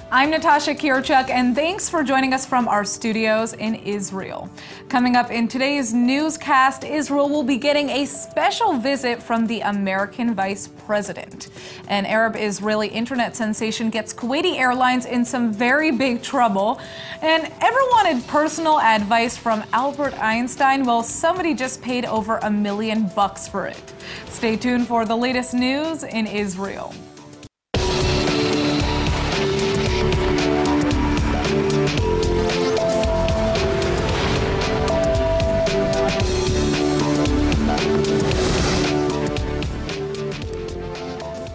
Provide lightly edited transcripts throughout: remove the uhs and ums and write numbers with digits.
I'm Natasha Kirchuk, and thanks for joining us from our studios in Israel. Coming up in today's newscast, Israel will be getting a special visit from the American Vice President. An Arab-Israeli internet sensation gets Kuwait Airlines in some very big trouble. And ever wanted personal advice from Albert Einstein? Well, somebody just paid over $1 million for it. Stay tuned for the latest news in Israel.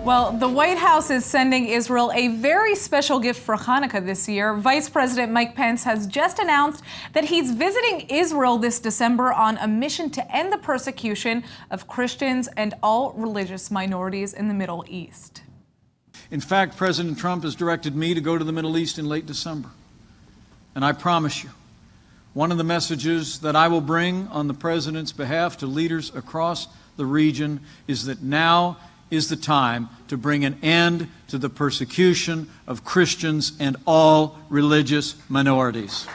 Well, the White House is sending Israel a very special gift for Hanukkah this year. Vice President Mike Pence has just announced that he's visiting Israel this December on a mission to end the persecution of Christians and all religious minorities in the Middle East. In fact, President Trump has directed me to go to the Middle East in late December. And I promise you, one of the messages that I will bring on the President's behalf to leaders across the region is that now is the time to bring an end to the persecution of Christians and all religious minorities.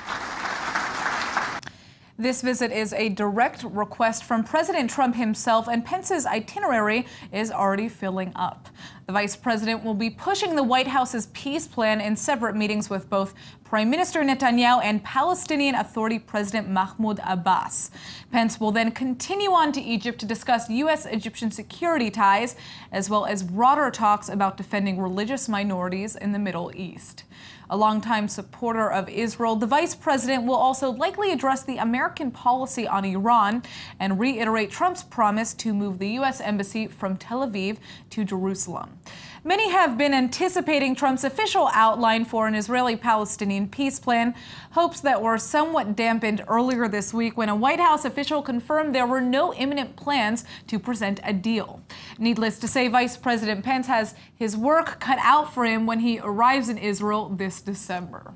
This visit is a direct request from President Trump himself, and Pence's itinerary is already filling up. The vice president will be pushing the White House's peace plan in separate meetings with both Prime Minister Netanyahu and Palestinian Authority President Mahmoud Abbas. Pence will then continue on to Egypt to discuss U.S.-Egyptian security ties, as well as broader talks about defending religious minorities in the Middle East. A longtime supporter of Israel, the vice president will also likely address the American policy on Iran and reiterate Trump's promise to move the U.S. embassy from Tel Aviv to Jerusalem. Many have been anticipating Trump's official outline for an Israeli-Palestinian peace plan, hopes that were somewhat dampened earlier this week when a White House official confirmed there were no imminent plans to present a deal. Needless to say, Vice President Pence has his work cut out for him when he arrives in Israel this December.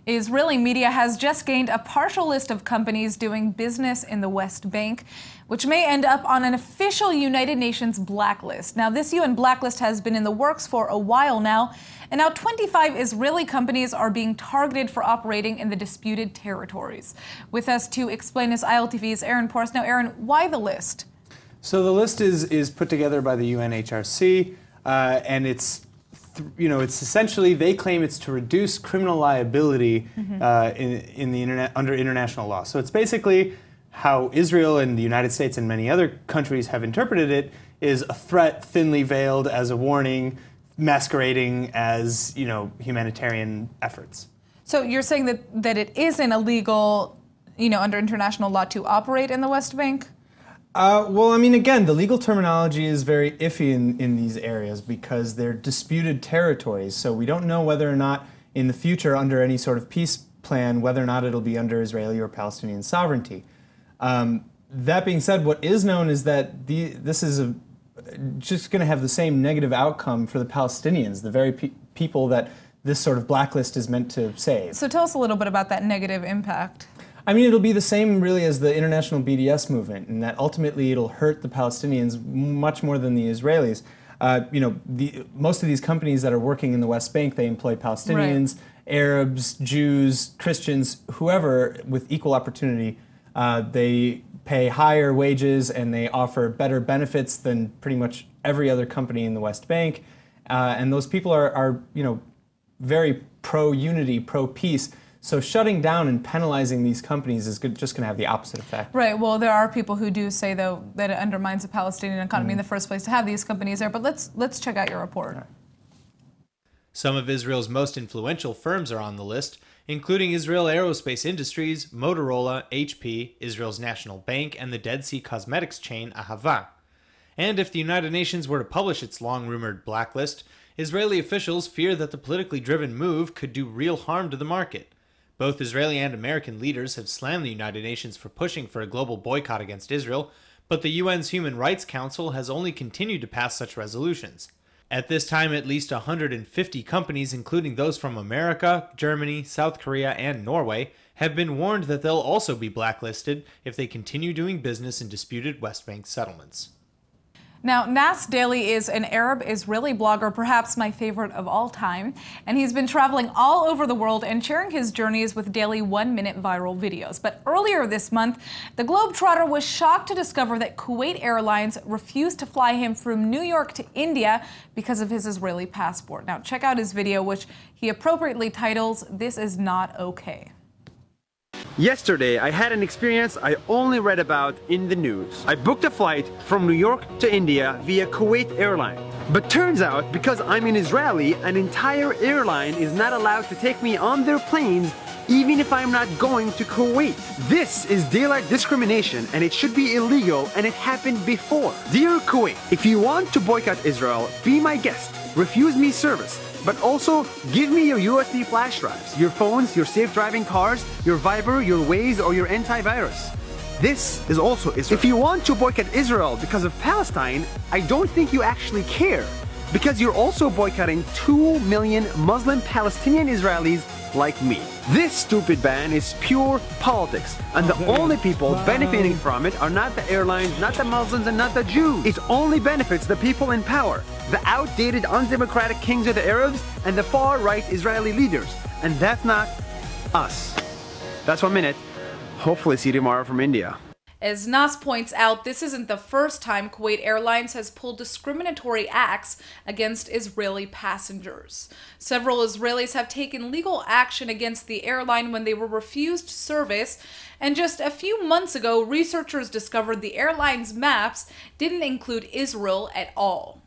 Israeli media has just gained a partial list of companies doing business in the West Bank, which may end up on an official United Nations blacklist. Now, this UN blacklist has been in the works for a while now, and now 25 Israeli companies are being targeted for operating in the disputed territories. With us to explain this, ILTV's Aaron Porce. Now, Aaron, why the list? So the list is put together by the UNHRC, and it's essentially, they claim it's to reduce criminal liability in the internet under international law. So it's basically how Israel and the United States and many other countries have interpreted it is a threat thinly veiled as a warning, masquerading as, humanitarian efforts. So you're saying that it isn't illegal, under international law to operate in the West Bank? Well, I mean, again, the legal terminology is very iffy in these areas because they're disputed territories. So we don't know whether or not in the future, under any sort of peace plan, whether or not it'll be under Israeli or Palestinian sovereignty. That being said, what is known is that this is just going to have the same negative outcome for the Palestinians, the very people that this sort of blacklist is meant to save. So tell us a little bit about that negative impact. I mean, it'll be the same really as the international BDS movement, in that ultimately it'll hurt the Palestinians much more than the Israelis. Most of these companies that are working in the West Bank, they employ Palestinians, right, Arabs, Jews, Christians, whoever with equal opportunity. They pay higher wages and they offer better benefits than pretty much every other company in the West Bank. And those people are very pro-unity, pro-peace. So shutting down and penalizing these companies is just going to have the opposite effect. Right. Well, there are people who do say, though, that it undermines the Palestinian economy in the first place to have these companies there. But let's check out your report. Right. Some of Israel's most influential firms are on the list, including Israel Aerospace Industries, Motorola, HP, Israel's National Bank, and the Dead Sea cosmetics chain Ahava. And if the United Nations were to publish its long-rumored blacklist, Israeli officials fear that the politically driven move could do real harm to the market. Both Israeli and American leaders have slammed the United Nations for pushing for a global boycott against Israel, but the UN's Human Rights Council has only continued to pass such resolutions. At this time, at least 150 companies, including those from America, Germany, South Korea, and Norway, have been warned that they'll also be blacklisted if they continue doing business in disputed West Bank settlements. Now, Nas Daily is an Arab-Israeli blogger, perhaps my favorite of all time, and he's been traveling all over the world and sharing his journeys with daily one-minute viral videos. But earlier this month, the Globetrotter was shocked to discover that Kuwait Airlines refused to fly him from New York to India because of his Israeli passport. Now, check out his video, which he appropriately titles, "This is not okay." Yesterday, I had an experience I only read about in the news. I booked a flight from New York to India via Kuwait Airlines. But turns out, because I'm an Israeli, an entire airline is not allowed to take me on their planes even if I'm not going to Kuwait. This is daylight discrimination and it should be illegal, and it happened before. Dear Kuwait, if you want to boycott Israel, be my guest. Refuse me service. But also, give me your USB flash drives, your phones, your safe driving cars, your Viber, your Waze, or your antivirus. This is also Israel. If you want to boycott Israel because of Palestine, I don't think you actually care, because you're also boycotting 2 million Muslim Palestinian Israelis like me. This stupid ban is pure politics, and the only people benefiting from it are not the airlines, not the Muslims, and not the Jews. It only benefits the people in power, the outdated, undemocratic kings of the Arabs, and the far-right Israeli leaders. And that's not us. That's 1 minute. Hopefully see you tomorrow from India. As Nas points out, this isn't the first time Kuwait Airlines has pulled discriminatory acts against Israeli passengers. Several Israelis have taken legal action against the airline when they were refused service, and just a few months ago, researchers discovered the airline's maps didn't include Israel at all.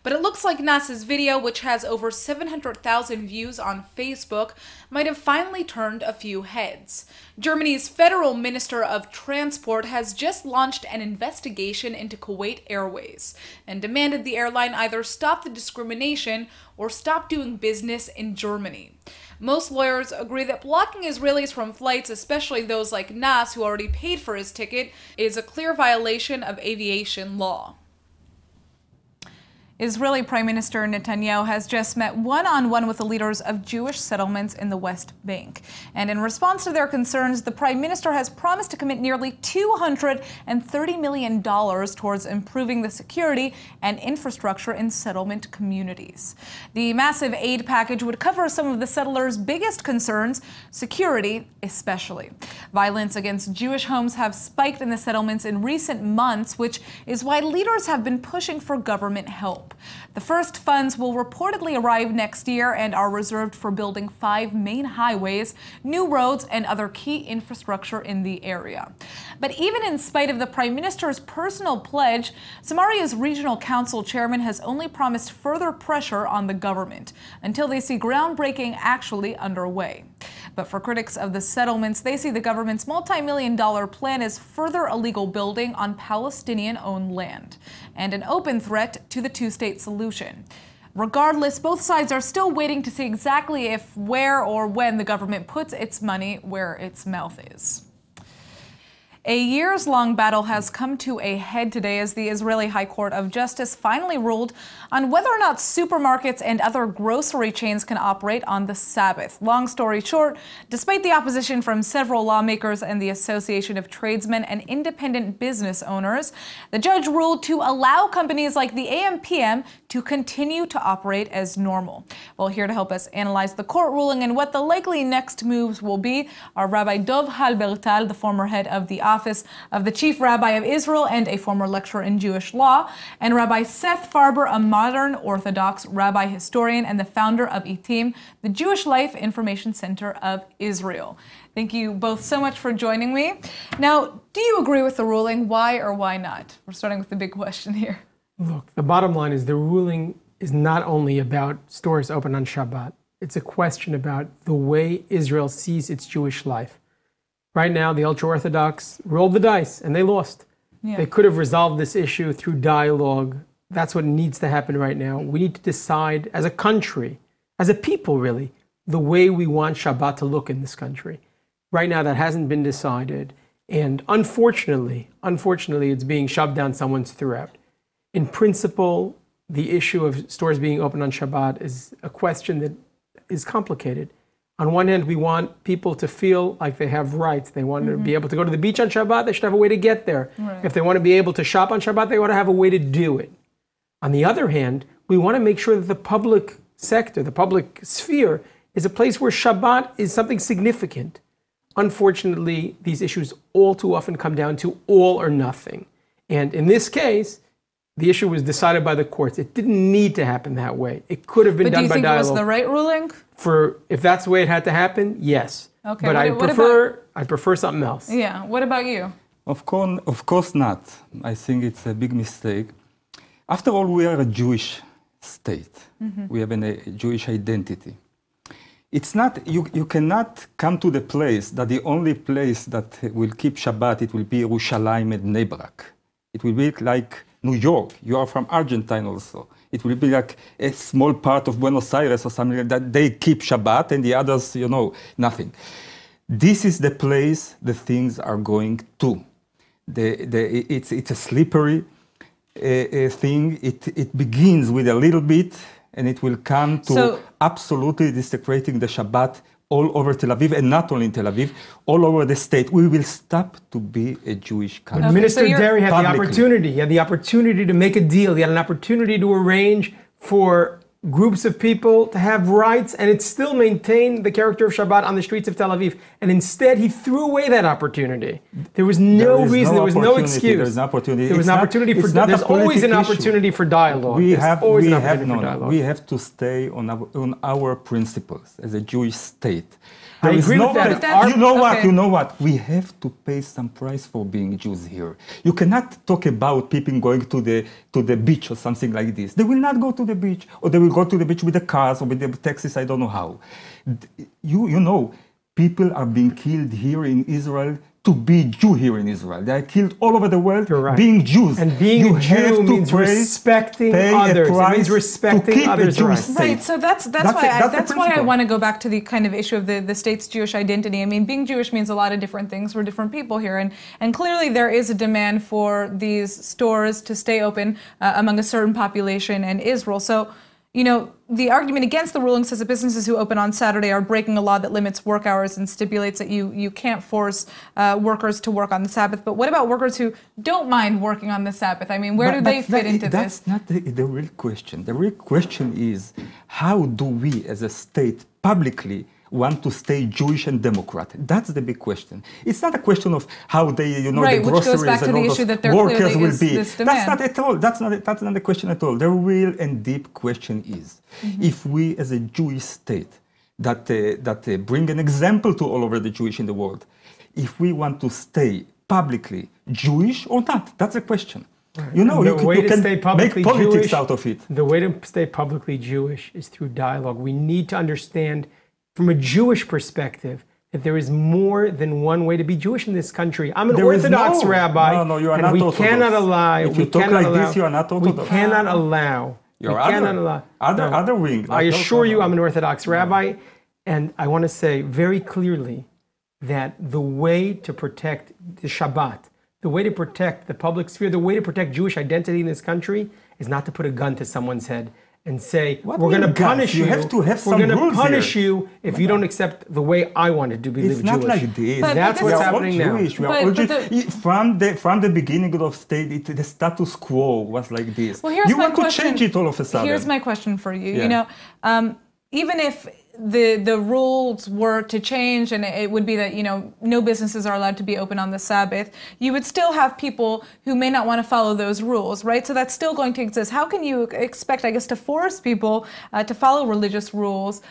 But it looks like Nas's video, which has over 700,000 views on Facebook, might have finally turned a few heads. Germany's Federal Minister of Transport has just launched an investigation into Kuwait Airways and demanded the airline either stop the discrimination or stop doing business in Germany. Most lawyers agree that blocking Israelis from flights, especially those like Nas, who already paid for his ticket, is a clear violation of aviation law. Israeli Prime Minister Netanyahu has just met one-on-one with the leaders of Jewish settlements in the West Bank. And in response to their concerns, the Prime Minister has promised to commit nearly $230 million towards improving the security and infrastructure in settlement communities. The massive aid package would cover some of the settlers' biggest concerns, security especially. Violence against Jewish homes have spiked in the settlements in recent months, which is why leaders have been pushing for government help. The first funds will reportedly arrive next year and are reserved for building 5 main highways, new roads, and other key infrastructure in the area. But even in spite of the Prime Minister's personal pledge, Samaria's Regional Council chairman has only promised further pressure on the government until they see groundbreaking actually underway. But for critics of the settlements, they see the government's multi-million-dollar plan as further illegal building on Palestinian-owned land and an open threat to the two-state solution. Regardless, both sides are still waiting to see exactly if, where, or when the government puts its money where its mouth is. A years-long battle has come to a head today as the Israeli High Court of Justice finally ruled on whether or not supermarkets and other grocery chains can operate on the Sabbath. Long story short, despite the opposition from several lawmakers and the Association of Tradesmen and Independent Business Owners, the judge ruled to allow companies like the AMPM to continue to operate as normal. Well, here to help us analyze the court ruling and what the likely next moves will be are Rabbi Dov Halbertal, the former head of the Office of the Chief Rabbi of Israel and a former lecturer in Jewish law, and Rabbi Seth Farber, a modern Orthodox rabbi historian and the founder of ITIM, the Jewish Life Information Center of Israel. Thank you both so much for joining me. Now, do you agree with the ruling? Why or why not? We're starting with the big question here. Look, the bottom line is the ruling is not only about stores open on Shabbat. It's a question about the way Israel sees its Jewish life. Right now, the ultra-Orthodox rolled the dice, and they lost. Yeah. They could have resolved this issue through dialogue. That's what needs to happen right now. We need to decide as a country, as a people really, the way we want Shabbat to look in this country. Right now, that hasn't been decided. And unfortunately, it's being shoved down someone's throat. In principle, the issue of stores being open on Shabbat is a question that is complicated. On one hand, we want people to feel like they have rights. They want to be able to go to the beach on Shabbat. They should have a way to get there. Right. If they want to be able to shop on Shabbat, they want to have a way to do it. On the other hand, we want to make sure that the public sector, the public sphere, is a place where Shabbat is something significant. Unfortunately, these issues all too often come down to all or nothing. And in this case, the issue was decided by the courts. It didn't need to happen that way. It could have been done by dialogue. But do you think it was the right ruling? If that's the way it had to happen, yes. Okay. But I prefer something else. Yeah. What about you? Of course not. I think it's a big mistake. After all, we are a Jewish state. We have a Jewish identity. It's not, you cannot come to the place that the only place that will keep Shabbat, it will be Yerushalayim and Bnei Brak. It will be like New York. You are from Argentine also. It will be like a small part of Buenos Aires or something like that. They keep Shabbat and the others, nothing. This is the place the things are going to. It's a slippery thing. It begins with a little bit and it will come to absolutely desecrating the Shabbat all over Tel Aviv, and not only in Tel Aviv, all over the state. We will stop to be a Jewish country. But Minister Derry had the opportunity. He had the opportunity to make a deal. He had an opportunity to arrange for groups of people to have rights, and it still maintained the character of Shabbat on the streets of Tel Aviv. And instead, he threw away that opportunity. There was no reason. There was no excuse. There was an opportunity. There was an opportunity for. There's always an opportunity for dialogue. We have to stay on our principles as a Jewish state. I agree with that. You know what? We have to pay some price for being Jews here. You cannot talk about people going to the beach or something like this. They will not go to the beach, or they will go to the beach with the cars or with the taxis. I don't know how. You know, people are being killed here in Israel to be Jew here in Israel. They are killed all over the world being Jews. And being a Jew means respecting others. It means respecting others' rights. Right, so that's why I want to go back to the kind of issue of the state's Jewish identity. I mean, being Jewish means a lot of different things for different people here. And clearly there is a demand for these stores to stay open among a certain population in Israel. So, the argument against the ruling says that businesses who open on Saturday are breaking a law that limits work hours and stipulates that you can't force workers to work on the Sabbath. But what about workers who don't mind working on the Sabbath? I mean, where do they fit into this? That's not the real question. The real question is, how do we as a state publicly want to stay Jewish and Democrat? That's the big question. It's not a question of how they, the groceries and all those workers will be. That's not at all. That's not the question at all. The real and deep question is, if we as a Jewish state that bring an example to all over the Jewish in the world, if we want to stay publicly Jewish or not, that's the question. You can make politics out of it. The way to stay publicly Jewish is through dialogue. We need to understand from a Jewish perspective, that there is more than one way to be Jewish in this country. I'm an Orthodox rabbi. No, you are not Orthodox. We cannot allow. If you talk like this, you are not Orthodox. We cannot allow. Other wing. I assure you, I'm an Orthodox rabbi, and I want to say very clearly that the way to protect the Shabbat, the way to protect the public sphere, the way to protect Jewish identity in this country is not to put a gun to someone's head and say, we're going to punish you. You have to have some rules. We're going to punish you if you don't accept the way I wanted to live Jewish. It's not like this. That's what's happening now. From the beginning of the state, the status quo was like this. Well, here's you my want question. To change it all of a sudden. Here's my question for you. Yeah. Even if the rules were to change and it would be that, no businesses are allowed to be open on the Sabbath, you would still have people who may not want to follow those rules, right? So that's still going to exist. How can you expect, I guess, to force people to follow religious rules,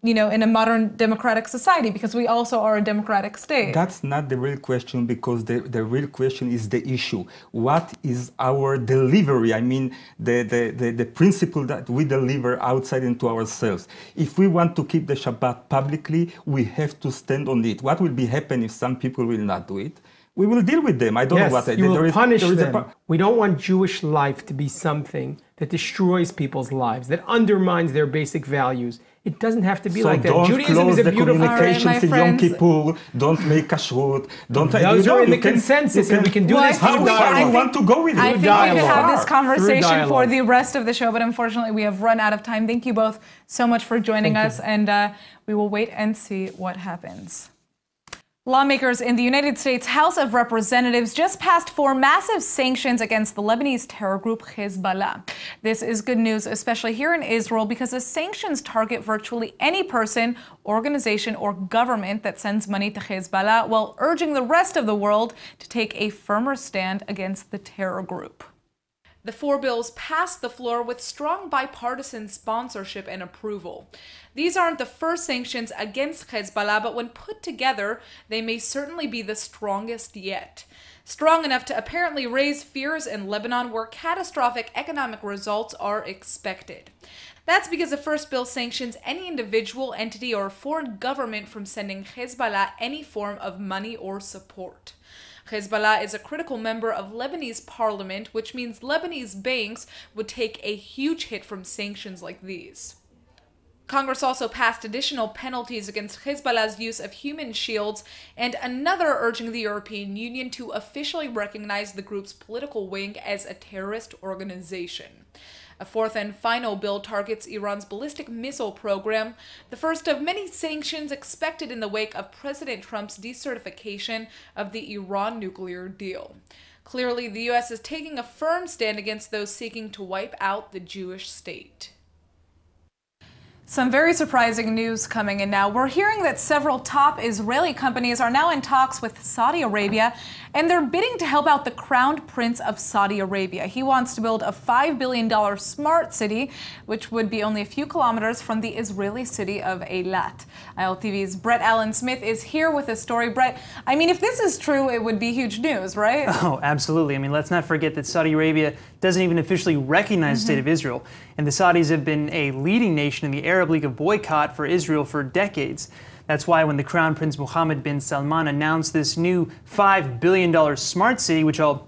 in a modern democratic society, because we also are a democratic state? That's not the real question, because the real question is the issue. What is our delivery? I mean, the principle that we deliver outside into ourselves. If we want to keep the Shabbat publicly, we have to stand on it. What will be happen if some people will not do it? we will deal with them. I don't know what you will punish them. We don't want Jewish life to be something that destroys people's lives, that undermines their basic values. It doesn't have to be like that. Judaism is a beautiful communications in Yom Kippur. Don't make kashrut. Those are in the consensus, and we can do this through dialogue. How far you want to go with it? I think we could have this conversation for the rest of the show, but unfortunately we have run out of time. Thank you both so much for joining us, and we will wait and see what happens. Lawmakers in the United States House of Representatives just passed 4 massive sanctions against the Lebanese terror group Hezbollah. This is good news, especially here in Israel, because the sanctions target virtually any person, organization, or government that sends money to Hezbollah, while urging the rest of the world to take a firmer stand against the terror group. The 4 bills passed the floor with strong bipartisan sponsorship and approval. These aren't the first sanctions against Hezbollah, but when put together, they may certainly be the strongest yet. Strong enough to apparently raise fears in Lebanon, where catastrophic economic results are expected. That's because the first bill sanctions any individual, entity, or foreign government from sending Hezbollah any form of money or support. Hezbollah is a critical member of Lebanese parliament, which means Lebanese banks would take a huge hit from sanctions like these. Congress also passed additional penalties against Hezbollah's use of human shields, and another urging the European Union to officially recognize the group's political wing as a terrorist organization. A 4th and final bill targets Iran's ballistic missile program, the first of many sanctions expected in the wake of President Trump's decertification of the Iran nuclear deal. Clearly, the U.S. is taking a firm stand against those seeking to wipe out the Jewish state. Some very surprising news coming in now. We're hearing that several top Israeli companies are now in talks with Saudi Arabia, and they're bidding to help out the Crown Prince of Saudi Arabia. He wants to build a $5 billion smart city, which would be only a few kilometers from the Israeli city of Eilat. ILTV's Brett Allen Smith is here with a story. Brett, I mean, if this is true, it would be huge news, right? Oh, absolutely. I mean, let's not forget that Saudi Arabia doesn't even officially recognize the state of Israel. And the Saudis have been a leading nation in the Arab League of boycott for Israel for decades. That's why when the Crown Prince Mohammed bin Salman announced this new $5 billion smart city, which I'll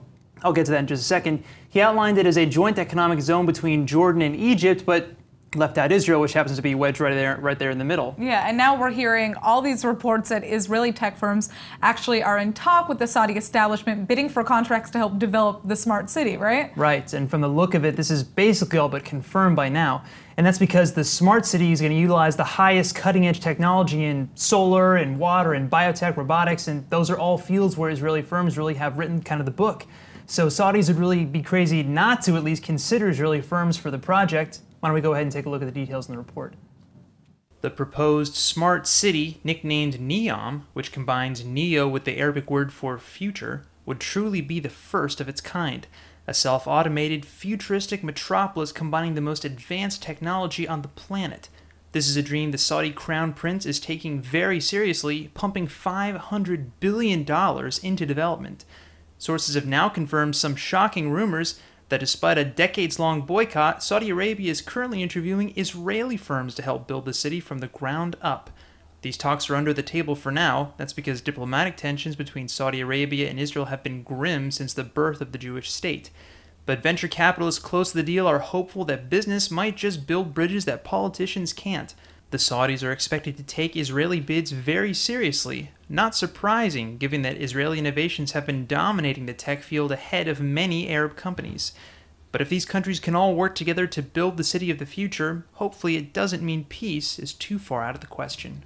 get to that in just a second, he outlined it as a joint economic zone between Jordan and Egypt, but left out Israel, which happens to be wedged right there in the middle. Yeah, and now we're hearing all these reports that Israeli tech firms actually are in talk with the Saudi establishment, bidding for contracts to help develop the smart city, right? Right, and from the look of it, this is basically all but confirmed by now. And that's because the smart city is going to utilize the highest cutting-edge technology in solar and water and biotech, robotics, and those are all fields where Israeli firms really have written kind of the book. So Saudis would really be crazy not to at least consider Israeli firms for the project. Why don't we go ahead and take a look at the details in the report. The proposed smart city, nicknamed NEOM, which combines neo with the Arabic word for future, would truly be the first of its kind. A self-automated, futuristic metropolis combining the most advanced technology on the planet. This is a dream the Saudi Crown Prince is taking very seriously, pumping $500 billion into development. Sources have now confirmed some shocking rumors that despite a decades-long boycott, Saudi Arabia is currently interviewing Israeli firms to help build the city from the ground up. These talks are under the table for now. That's because diplomatic tensions between Saudi Arabia and Israel have been grim since the birth of the Jewish state. But venture capitalists close to the deal are hopeful that business might just build bridges that politicians can't. The Saudis are expected to take Israeli bids very seriously. Not surprising, given that Israeli innovations have been dominating the tech field ahead of many Arab companies. But if these countries can all work together to build the city of the future, hopefully it doesn't mean peace is too far out of the question.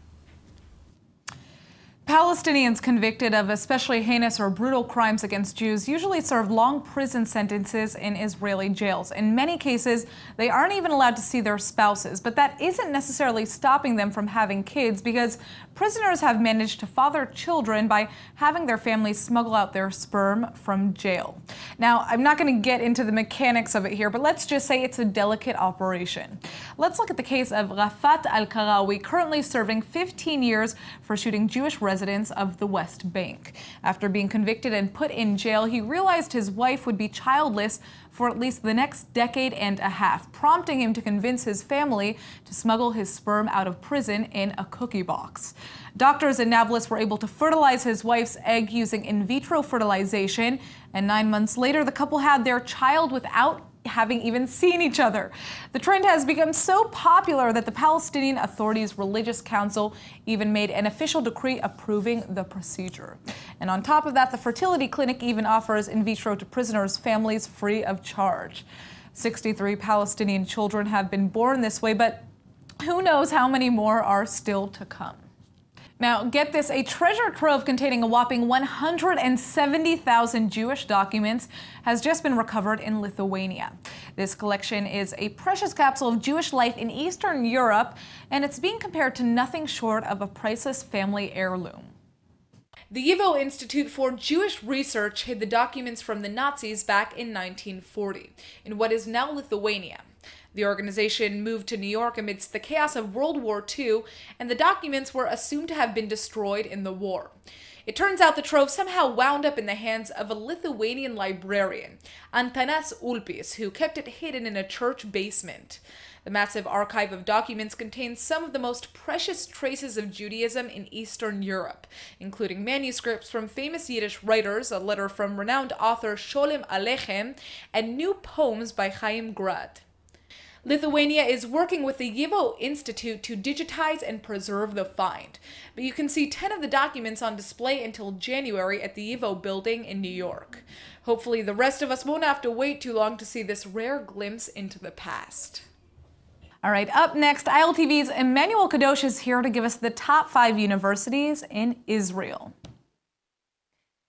Palestinians convicted of especially heinous or brutal crimes against Jews usually serve long prison sentences in Israeli jails. In many cases, they aren't even allowed to see their spouses, but that isn't necessarily stopping them from having kids, because prisoners have managed to father children by having their families smuggle out their sperm from jail. Now, I'm not going to get into the mechanics of it here, but let's just say it's a delicate operation. Let's look at the case of Rafat al-Karawi, currently serving 15 years for shooting Jewish residents residents of the West Bank. After being convicted and put in jail, he realized his wife would be childless for at least the next decade and a half, prompting him to convince his family to smuggle his sperm out of prison in a cookie box. Doctors in Nablus were able to fertilize his wife's egg using in vitro fertilization, and 9 months later, the couple had their child without having even seen each other. The trend has become so popular that the Palestinian Authority's Religious Council even made an official decree approving the procedure. And on top of that, the fertility clinic even offers in vitro to prisoners' families free of charge. 63 Palestinian children have been born this way, but who knows how many more are still to come. Now, get this, a treasure trove containing a whopping 170,000 Jewish documents has just been recovered in Lithuania. This collection is a precious capsule of Jewish life in Eastern Europe, and it's being compared to nothing short of a priceless family heirloom. The YIVO Institute for Jewish Research hid the documents from the Nazis back in 1940 in what is now Lithuania. The organization moved to New York amidst the chaos of World War II, and the documents were assumed to have been destroyed in the war. It turns out the trove somehow wound up in the hands of a Lithuanian librarian, Antanas Ulpis, who kept it hidden in a church basement. The massive archive of documents contains some of the most precious traces of Judaism in Eastern Europe, including manuscripts from famous Yiddish writers, a letter from renowned author Sholem Aleichem, and new poems by Chaim Grad. Lithuania is working with the YIVO Institute to digitize and preserve the find, but you can see 10 of the documents on display until January at the YIVO building in New York. Hopefully the rest of us won't have to wait too long to see this rare glimpse into the past. All right, up next, ILTV's Emmanuel Kadosh is here to give us the top 5 universities in Israel.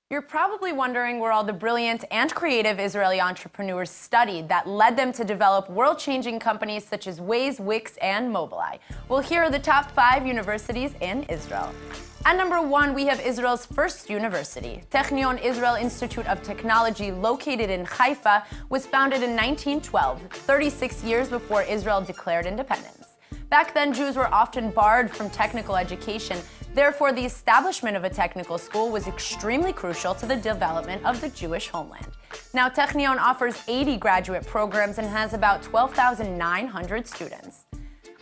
You're probably wondering where all the brilliant and creative Israeli entrepreneurs studied that led them to develop world-changing companies such as Waze, Wix, and Mobileye. Well, here are the top 5 universities in Israel. At number 1, we have Israel's first university. Technion Israel Institute of Technology, located in Haifa, was founded in 1912, 36 years before Israel declared independence. Back then, Jews were often barred from technical education. Therefore, the establishment of a technical school was extremely crucial to the development of the Jewish homeland. Now, Technion offers 80 graduate programs and has about 12,900 students.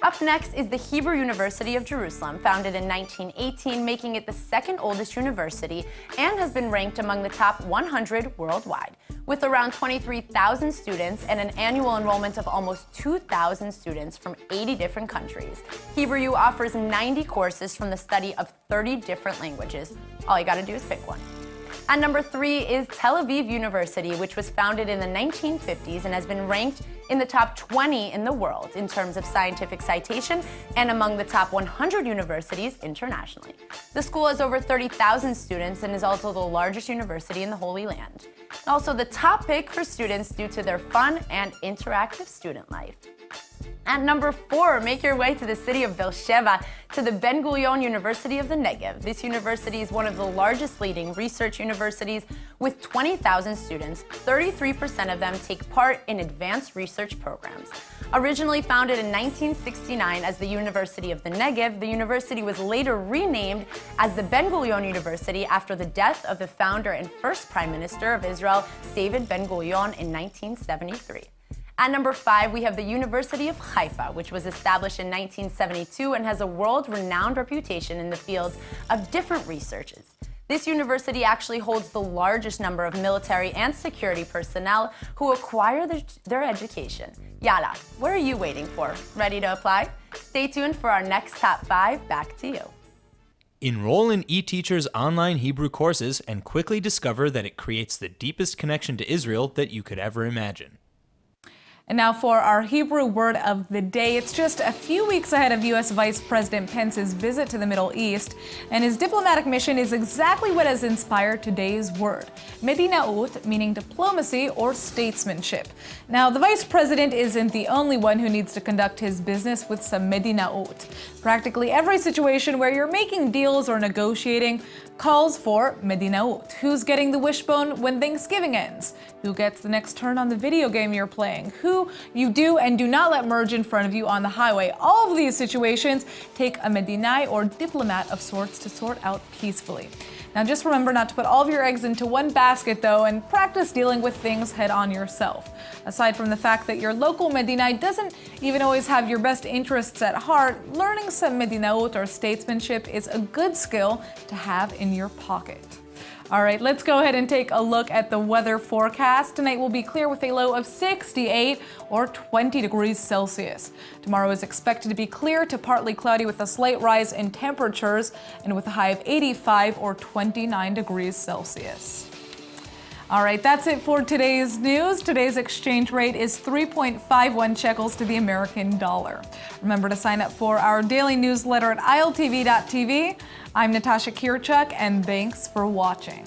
Up next is the Hebrew University of Jerusalem, founded in 1918, making it the second oldest university and has been ranked among the top 100 worldwide. With around 23,000 students and an annual enrollment of almost 2,000 students from 80 different countries, Hebrew U offers 90 courses from the study of 30 different languages. All you gotta do is pick one. At number 3 is Tel Aviv University, which was founded in the 1950s and has been ranked in the top 20 in the world in terms of scientific citation and among the top 100 universities internationally. The school has over 30,000 students and is also the largest university in the Holy Land. Also the top pick for students due to their fun and interactive student life. At number 4, make your way to the city of Beersheba to the Ben Gurion University of the Negev. This university is one of the largest leading research universities with 20,000 students. 33% of them take part in advanced research programs. Originally founded in 1969 as the University of the Negev, the university was later renamed as the Ben Gurion University after the death of the founder and first Prime Minister of Israel, David Ben Gurion, in 1973. At number 5, we have the University of Haifa, which was established in 1972 and has a world-renowned reputation in the fields of different researches. This university actually holds the largest number of military and security personnel who acquire their education. Yala, what are you waiting for? Ready to apply? Stay tuned for our next top 5. Back to you. Enroll in eTeacher's online Hebrew courses and quickly discover that it creates the deepest connection to Israel that you could ever imagine. And now for our Hebrew word of the day. It's just a few weeks ahead of U.S. Vice President Pence's visit to the Middle East, and his diplomatic mission is exactly what has inspired today's word, medinaut, meaning diplomacy or statesmanship. Now, the Vice President isn't the only one who needs to conduct his business with some medinaut. Practically every situation where you're making deals or negotiating calls for medinaut. Who's getting the wishbone when Thanksgiving ends? Who gets the next turn on the video game you're playing? Who who you do and do not let merge in front of you on the highway. All of these situations take a Medinai or diplomat of sorts to sort out peacefully. Now just remember not to put all of your eggs into one basket though, and practice dealing with things head on yourself. Aside from the fact that your local Medinai doesn't even always have your best interests at heart, learning some Medinaut or statesmanship is a good skill to have in your pocket. All right, let's go ahead and take a look at the weather forecast. Tonight will be clear with a low of 68 or 20 degrees Celsius. Tomorrow is expected to be clear to partly cloudy with a slight rise in temperatures and with a high of 85 or 29 degrees Celsius. All right, that's it for today's news. Today's exchange rate is 3.51 shekels to the American dollar. Remember to sign up for our daily newsletter at iltv.tv. I'm Natasha Kirchuk, and thanks for watching.